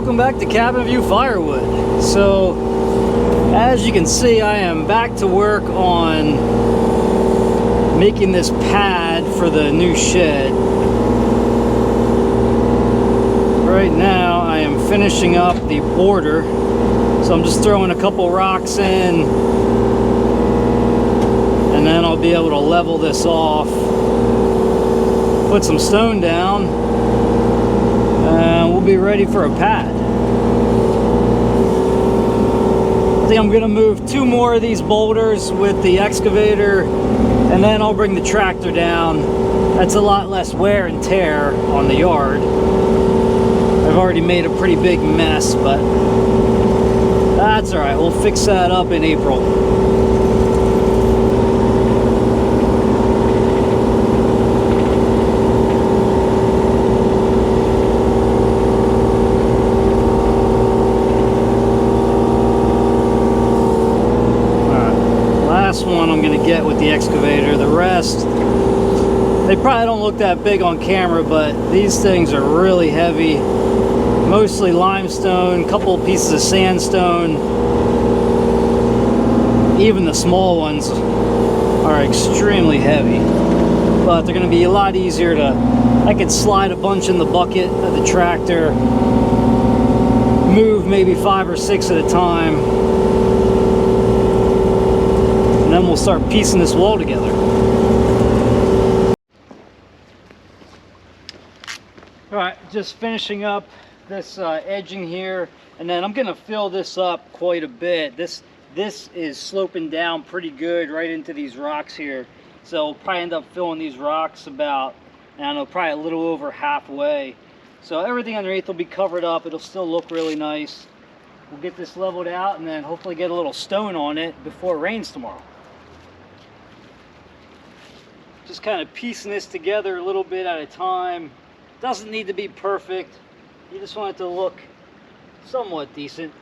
Welcome back to Cabin View Firewood. So, as you can see, I am back to work on making this pad for the new shed. Right now, I am finishing up the border. So I'm just throwing a couple rocks in, and then I'll be able to level this off, put some stone down, and we'll be ready for a pad. I think I'm going to move 2 more of these boulders with the excavator, and then I'll bring the tractor down. That's a lot less wear and tear on the yard. I've already made a pretty big mess, but that's alright. We'll fix that up in April. One I'm going to get with the excavator. The rest, they probably don't look that big on camera, but these things are really heavy. Mostly limestone, a couple pieces of sandstone. Even the small ones are extremely heavy, but they're going to be a lot easier to, I could slide a bunch in the bucket of the tractor, move maybe 5 or 6 at a time, and then we'll start piecing this wall together. Alright, just finishing up this edging here, and then I'm going to fill this up quite a bit. This is sloping down pretty good right into these rocks here. So we'll probably end up filling these rocks about, I don't know, probably a little over halfway. So everything underneath will be covered up. It'll still look really nice. We'll get this leveled out and then hopefully get a little stone on it before it rains tomorrow. Just kind of piecing this together a little bit at a time. Doesn't need to be perfect. You just want it to look somewhat decent.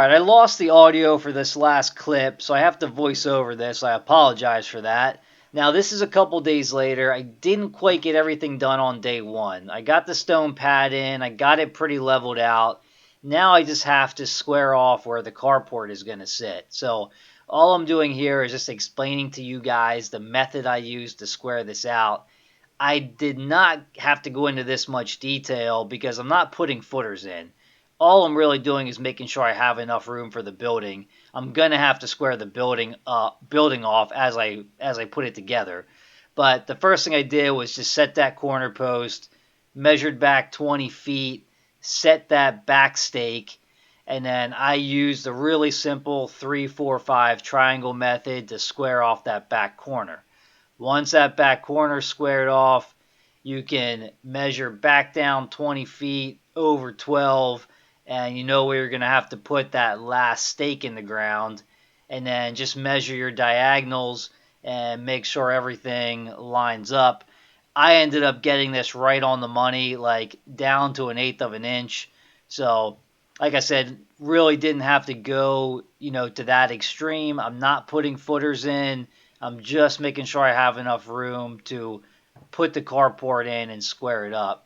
Alright, I lost the audio for this last clip, so I have to voice over this. I apologize for that. Now, this is a couple days later. I didn't quite get everything done on day one. I got the stone pad in. I got it pretty leveled out. Now I just have to square off where the carport is going to sit. So all I'm doing here is just explaining to you guys the method I used to square this out. I did not have to go into this much detail because I'm not putting footers in. All I'm really doing is making sure I have enough room for the building. I'm gonna have to square the building off as I put it together. But the first thing I did was just set that corner post, measured back 20 feet, set that back stake, and then I used the really simple 3, 4, 5 triangle method to square off that back corner. Once that back corner is squared off, you can measure back down 20 feet over 12, and you know where you're going to have to put that last stake in the ground, and then just measure your diagonals and make sure everything lines up. I ended up getting this right on the money, like down to 1/8 of an inch. So, like I said, really didn't have to go, to that extreme. I'm not putting footers in. I'm just making sure I have enough room to put the carport in and square it up.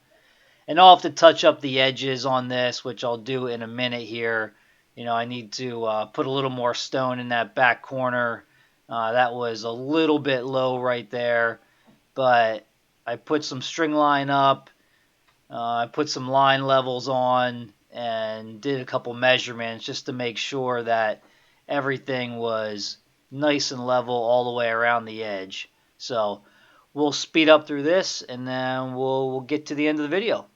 And I'll have to touch up the edges on this, which I'll do in a minute here. I need to put a little more stone in that back corner. That was a little bit low right there, but I put some string line up. I put some line levels on and did a couple measurements just to make sure that everything was nice and level all the way around the edge. So we'll speed up through this and then we'll get to the end of the video.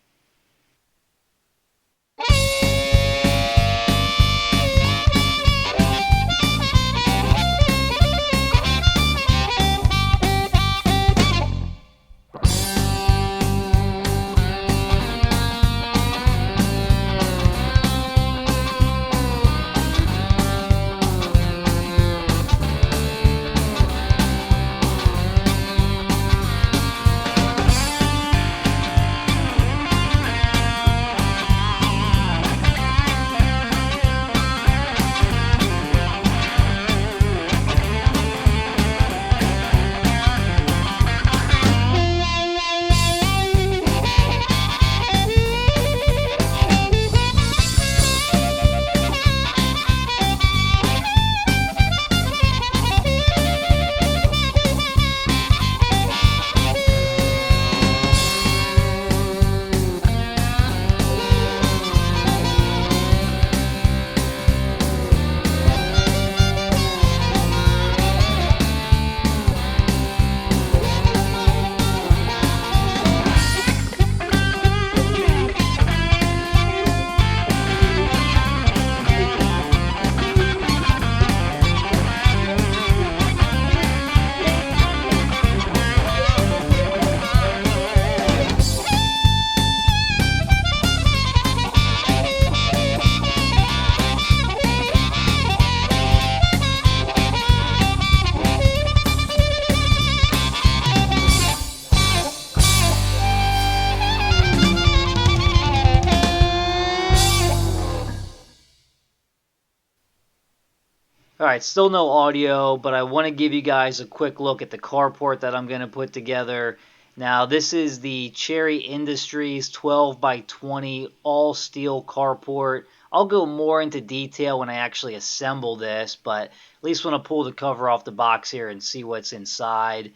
Alright, still no audio, but I want to give you guys a quick look at the carport that I'm going to put together. Now, this is the Cherry Industries 12 by 20 all steel carport. I'll go more into detail when I actually assemble this, but at least when I pull the cover off the box here and see what's inside.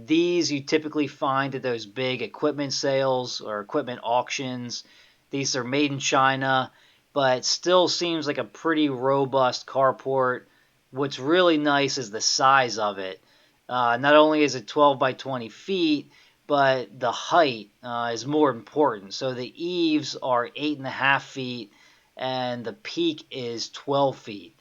These you typically find at those big equipment sales or equipment auctions. These are made in China, but still seems like a pretty robust carport. What's really nice is the size of it. Not only is it 12 by 20 feet, but the height is more important. So the eaves are 8.5 feet and the peak is 12 feet.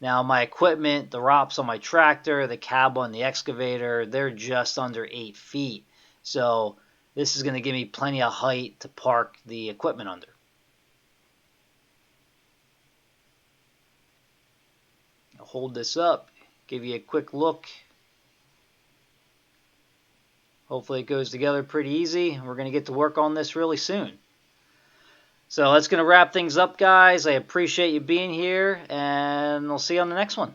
Now my equipment, the ROPS on my tractor, the cab on the excavator, they're just under 8 feet. So this is going to give me plenty of height to park the equipment under. I'll hold this up, give you a quick look. Hopefully it goes together pretty easy. We're going to get to work on this really soon. So that's going to wrap things up, guys. I appreciate you being here, and I'll see you on the next one.